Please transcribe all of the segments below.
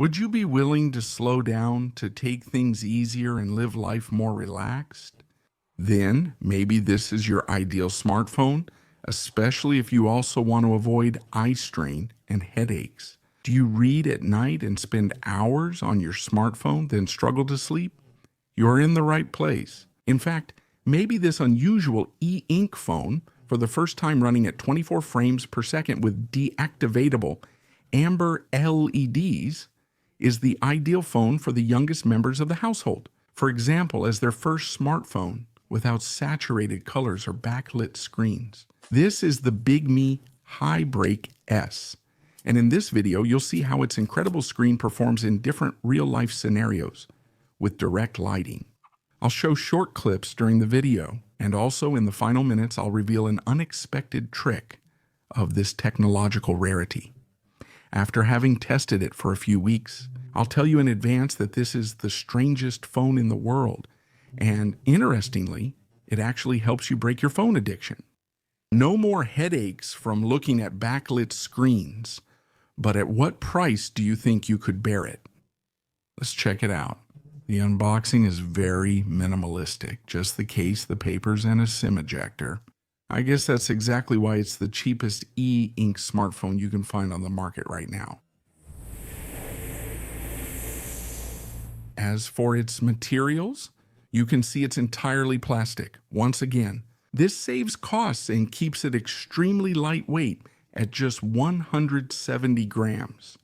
Would you be willing to slow down, to take things easier and live life more relaxed? Then maybe this is your ideal smartphone, especially if you also want to avoid eye strain and headaches. Do you read at night and spend hours on your smartphone, then struggle to sleep? You're in the right place. In fact, maybe this unusual e-ink phone, for the first time running at 24 frames per second with deactivatable amber LEDs, is the ideal phone for the youngest members of the household. For example, as their first smartphone without saturated colors or backlit screens. This is the Bigme HiBreak S. And in this video, you'll see how its incredible screen performs in different real-life scenarios with direct lighting. I'll show short clips during the video, and also in the final minutes, I'll reveal an unexpected trick of this technological rarity. After having tested it for a few weeks, I'll tell you in advance that this is the strangest phone in the world, and interestingly, it actually helps you break your phone addiction. No more headaches from looking at backlit screens, but at what price do you think you could bear it? Let's check it out. The unboxing is very minimalistic, just the case, the papers, and a SIM ejector. I guess that's exactly why it's the cheapest e-ink smartphone you can find on the market right now. As for its materials, you can see it's entirely plastic. Once again, this saves costs and keeps it extremely lightweight at just 170 grams.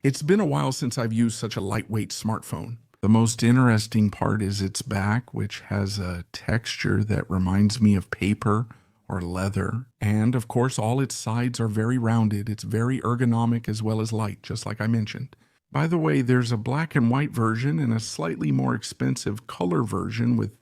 It's been a while since I've used such a lightweight smartphone. The most interesting part is its back, which has a texture that reminds me of paper or leather. And of course, all its sides are very rounded. It's very ergonomic as well as light, just like I mentioned. By the way, there's a black and white version and a slightly more expensive color version with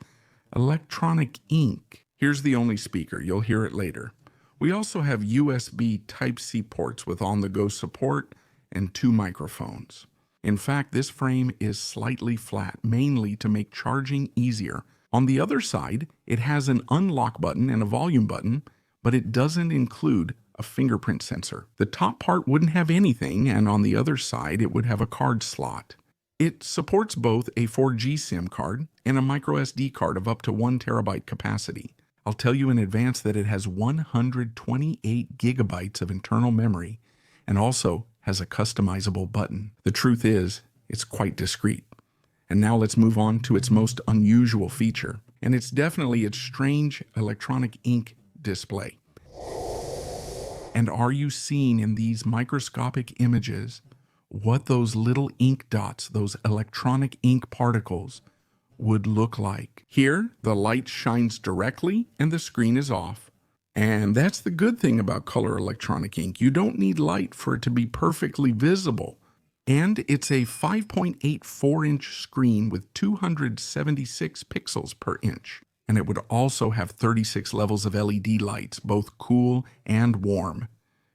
electronic ink. Here's the only speaker. You'll hear it later. We also have USB Type-C ports with on-the-go support and 2 microphones. In fact, this frame is slightly flat, mainly to make charging easier. On the other side, it has an unlock button and a volume button, but it doesn't include a fingerprint sensor. The top part wouldn't have anything, and on the other side, it would have a card slot. It supports both a 4G SIM card and a microSD card of up to 1 terabyte capacity. I'll tell you in advance that it has 128 gigabytes of internal memory and also has a customizable button. The truth is, it's quite discreet. And now let's move on to its most unusual feature, and it's definitely its strange electronic ink display. And are you seeing in these microscopic images what those little ink dots, those electronic ink particles, would look like? Here, the light shines directly and the screen is off. And that's the good thing about color electronic ink. You don't need light for it to be perfectly visible. And it's a 5.84-inch screen with 276 pixels per inch. And it would also have 36 levels of LED lights, both cool and warm.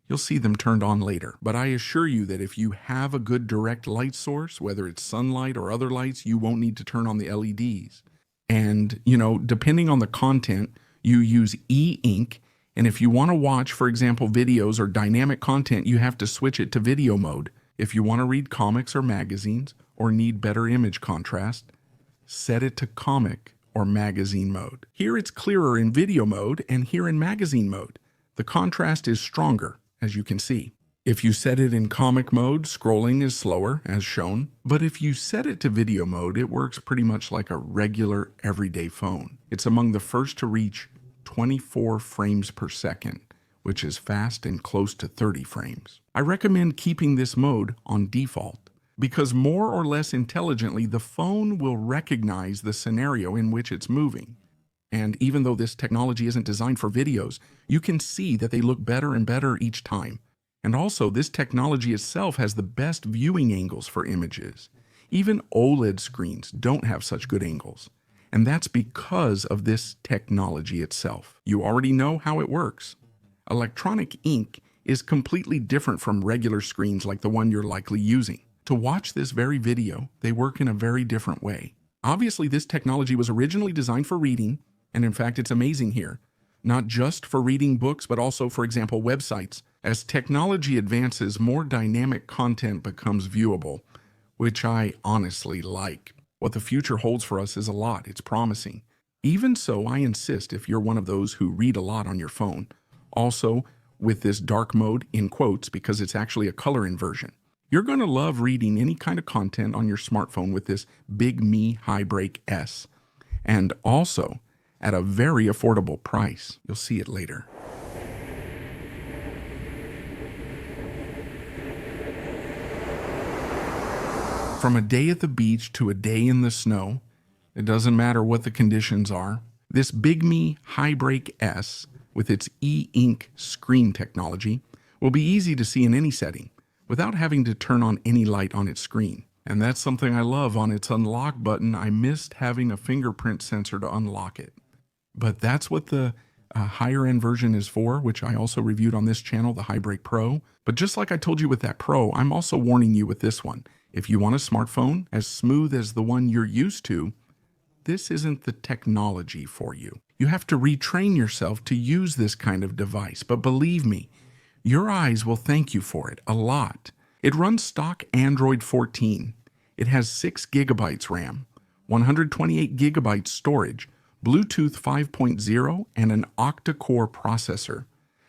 You'll see them turned on later. But I assure you that if you have a good direct light source, whether it's sunlight or other lights, you won't need to turn on the LEDs. And, depending on the content, you use e-ink. And if you want to watch, for example, videos or dynamic content, you have to switch it to video mode. If you want to read comics or magazines or need better image contrast, set it to comic or magazine mode. Here it's clearer in video mode and here in magazine mode. The contrast is stronger, as you can see. If you set it in comic mode, scrolling is slower, as shown. But if you set it to video mode, it works pretty much like a regular everyday phone. It's among the first to reach 24 frames per second, which is fast and close to 30 frames. I recommend keeping this mode on default because more or less intelligently, the phone will recognize the scenario in which it's moving. And even though this technology isn't designed for videos, you can see that they look better and better each time. And also, this technology itself has the best viewing angles for images. Even OLED screens don't have such good angles. And that's because of this technology itself. You already know how it works. Electronic ink is completely different from regular screens like the one you're likely using. To watch this very video, they work in a very different way. Obviously, this technology was originally designed for reading, and in fact, it's amazing here. Not just for reading books, but also, for example, websites. As technology advances, more dynamic content becomes viewable. which I honestly like. What the future holds for us is a lot. It's promising. Even so, I insist if you're one of those who read a lot on your phone. Also, with this dark mode, in quotes, because it's actually a color inversion. You're going to love reading any kind of content on your smartphone with this Bigme HiBreak S. And also, at a very affordable price. You'll see it later. From a day at the beach to a day in the snow, it doesn't matter what the conditions are, this Bigme HiBreak S with its e-ink screen technology will be easy to see in any setting without having to turn on any light on its screen. And that's something I love. On its unlock button, I missed having a fingerprint sensor to unlock it. But that's what the higher end version is for, which I also reviewed on this channel, the HiBreak Pro. But just like I told you with that Pro, I'm also warning you with this one. If you want a smartphone as smooth as the one you're used to, this isn't the technology for you. You have to retrain yourself to use this kind of device. But believe me, your eyes will thank you for it a lot. It runs stock Android 14. It has 6 gigabytes RAM, 128 gigabytes storage, Bluetooth 5.0, and an octa-core processor.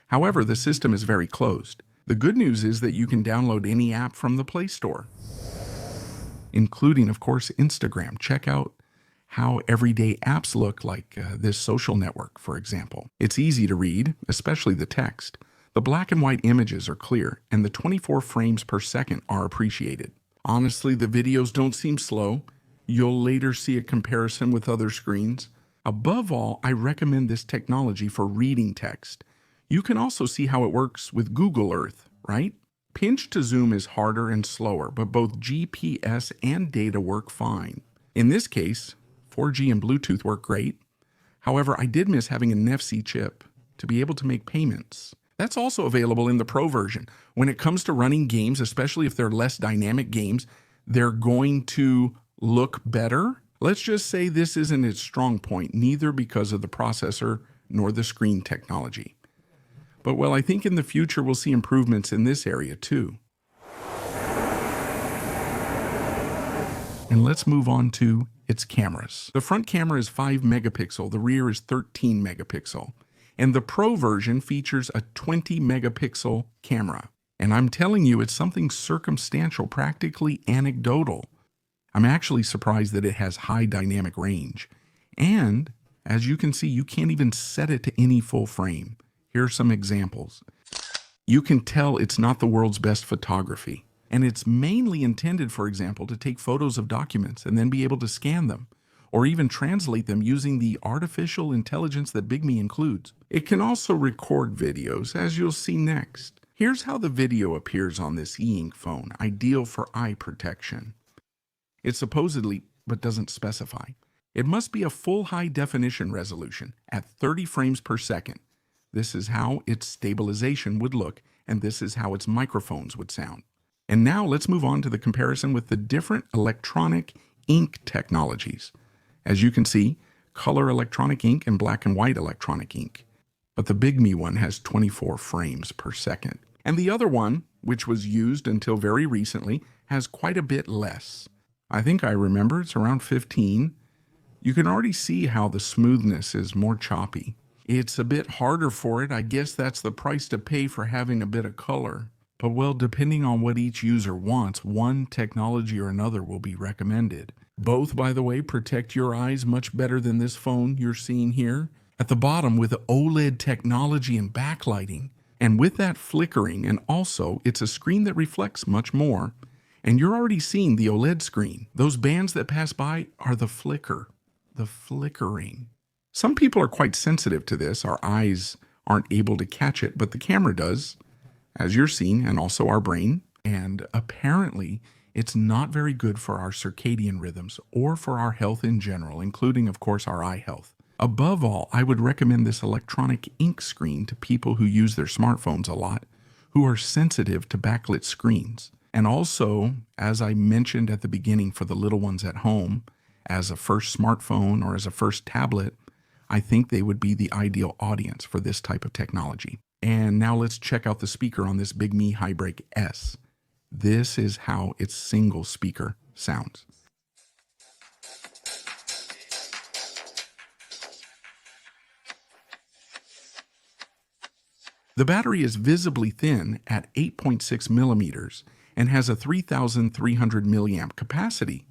However, the system is very closed. The good news is that you can download any app from the Play Store, including, of course, Instagram. Check out how everyday apps look, like this social network, for example. It's easy to read, especially the text. The black and white images are clear, and the 24 frames per second are appreciated. Honestly, the videos don't seem slow. You'll later see a comparison with other screens. Above all, I recommend this technology for reading text. You can also see how it works with Google Earth, right? Pinch to zoom is harder and slower, but both GPS and data work fine. In this case, 4G and Bluetooth work great. However, I did miss having an NFC chip to be able to make payments. That's also available in the Pro version. When it comes to running games, especially if they're less dynamic games, they're going to look better. Let's just say this isn't its strong point, neither because of the processor nor the screen technology. But well, I think in the future we'll see improvements in this area too. And let's move on to its cameras. The front camera is 5 megapixel, the rear is 13 megapixel. And the Pro version features a 20 megapixel camera. And I'm telling you, it's something circumstantial, practically anecdotal. I'm actually surprised that it has high dynamic range. And as you can see, you can't even set it to any full frame. Here are some examples. You can tell it's not the world's best photography. And it's mainly intended, for example, to take photos of documents and then be able to scan them, or even translate them using the artificial intelligence that Bigme includes. It can also record videos, as you'll see next. Here's how the video appears on this e-ink phone, ideal for eye protection. It supposedly, but doesn't specify. It must be a full high-definition resolution at 30 frames per second. This is how its stabilization would look, and this is how its microphones would sound. And now let's move on to the comparison with the different electronic ink technologies. As you can see, color electronic ink and black and white electronic ink. But the Bigme one has 24 frames per second. And the other one, which was used until very recently, has quite a bit less. I think I remember it's around 15. You can already see how the smoothness is more choppy. It's a bit harder for it. I guess that's the price to pay for having a bit of color. But well, depending on what each user wants, one technology or another will be recommended. Both, by the way, protect your eyes much better than this phone you're seeing here. At the bottom with OLED technology and backlighting. And with that flickering, and also it's a screen that reflects much more. And you're already seeing the OLED screen. Those bands that pass by are the flicker, the flickering. Some people are quite sensitive to this. Our eyes aren't able to catch it, but the camera does, as you're seeing, and also our brain. And apparently, it's not very good for our circadian rhythms or for our health in general, including, of course, our eye health. Above all, I would recommend this electronic ink screen to people who use their smartphones a lot, who are sensitive to backlit screens. And also, as I mentioned at the beginning, for the little ones at home, as a first smartphone or as a first tablet, I think they would be the ideal audience for this type of technology. And now let's check out the speaker on this Bigme HiBreak S. This is how its single speaker sounds. The battery is visibly thin at 8.6 millimeters and has a 3,300 milliamp capacity,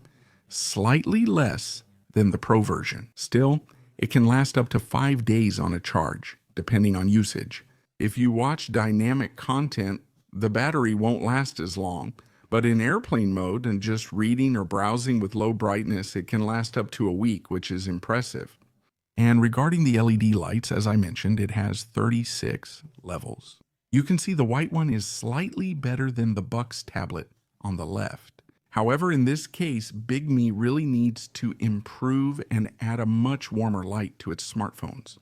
slightly less than the Pro version. Still, it can last up to 5 days on a charge, depending on usage. If you watch dynamic content, the battery won't last as long, but in airplane mode and just reading or browsing with low brightness, it can last up to a week, which is impressive. And regarding the LED lights, as I mentioned, it has 36 levels. You can see the white one is slightly better than the Bucks tablet on the left. However, in this case, Bigme really needs to improve and add a much warmer light to its smartphones.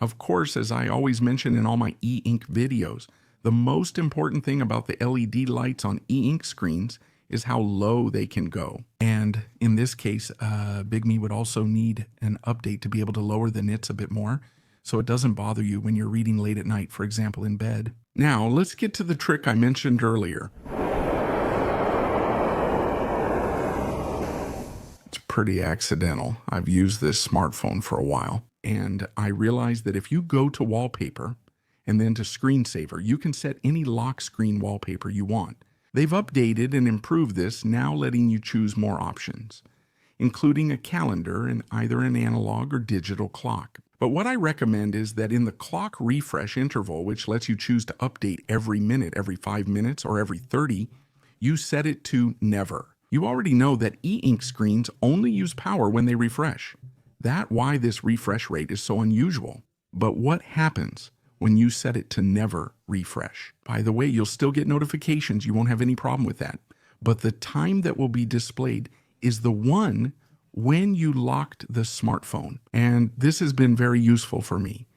Of course, as I always mention in all my e-ink videos, the most important thing about the LED lights on e-ink screens is how low they can go. And in this case, Bigme would also need an update to be able to lower the nits a bit more so it doesn't bother you when you're reading late at night, for example, in bed. Now, let's get to the trick I mentioned earlier. It's pretty accidental. I've used this smartphone for a while, and I realized that if you go to wallpaper and then to screensaver, you can set any lock screen wallpaper you want. They've updated and improved this, now letting you choose more options, including a calendar and either an analog or digital clock. But what I recommend is that in the clock refresh interval, which lets you choose to update every minute, every 5 minutes, or every 30, you set it to never. You already know that e-ink screens only use power when they refresh. That's why this refresh rate is so unusual. But what happens when you set it to never refresh? By the way, you'll still get notifications. You won't have any problem with that. But the time that will be displayed is the one when you locked the smartphone. And this has been very useful for me,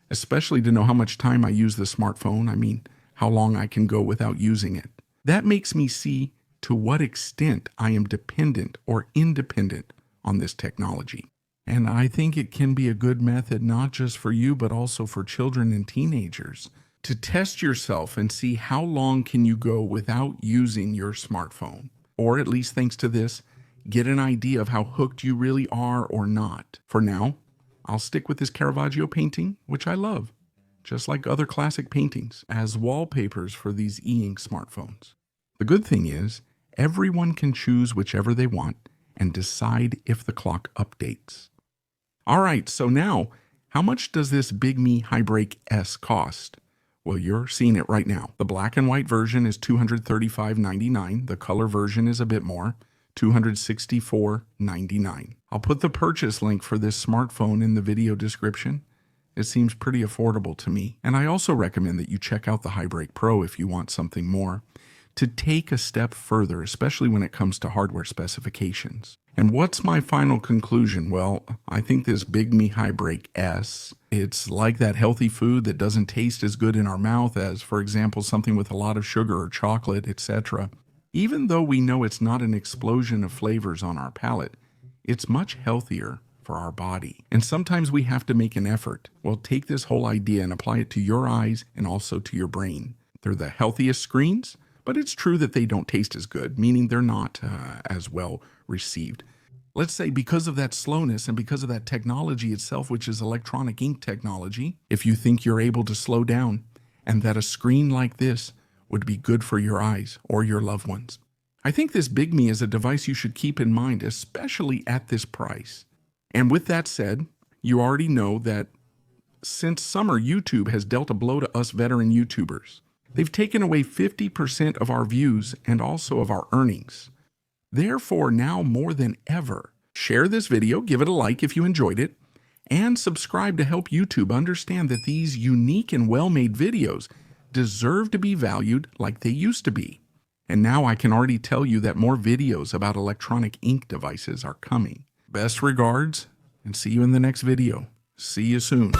especially to know how much time I use the smartphone. I mean, how long I can go without using it. That makes me see to what extent I am dependent or independent on this technology. And I think it can be a good method not just for you, but also for children and teenagers to test yourself and see how long can you go without using your smartphone. Or at least thanks to this, get an idea of how hooked you really are or not. For now, I'll stick with this Caravaggio painting, which I love, just like other classic paintings, as wallpapers for these e-ink smartphones. The good thing is, everyone can choose whichever they want and decide if the clock updates. All right, so now, how much does this Bigme HiBreak S cost? Well, you're seeing it right now. The black and white version is $235.99. The color version is a bit more, $264.99. I'll put the purchase link for this smartphone in the video description. It seems pretty affordable to me. And I also recommend that you check out the HiBreak Pro if you want something more, to take a step further, especially when it comes to hardware specifications. And what's my final conclusion? Well, I think this Bigme HiBreak S, it's like that healthy food that doesn't taste as good in our mouth as, for example, something with a lot of sugar or chocolate, etc. Even though we know it's not an explosion of flavors on our palate, it's much healthier for our body. And sometimes we have to make an effort. Well, take this whole idea and apply it to your eyes and also to your brain. They're the healthiest screens, but it's true that they don't taste as good, meaning they're not as well received. Let's say because of that slowness and because of that technology itself, which is electronic ink technology, if you think you're able to slow down and that a screen like this would be good for your eyes or your loved ones. I think this Bigme is a device you should keep in mind, especially at this price. And with that said, you already know that since summer, YouTube has dealt a blow to us veteran YouTubers. They've taken away 50% of our views and also of our earnings. Therefore, now more than ever, share this video, give it a like if you enjoyed it, and subscribe to help YouTube understand that these unique and well-made videos deserve to be valued like they used to be. And now I can already tell you that more videos about electronic ink devices are coming. Best regards, and see you in the next video. See you soon.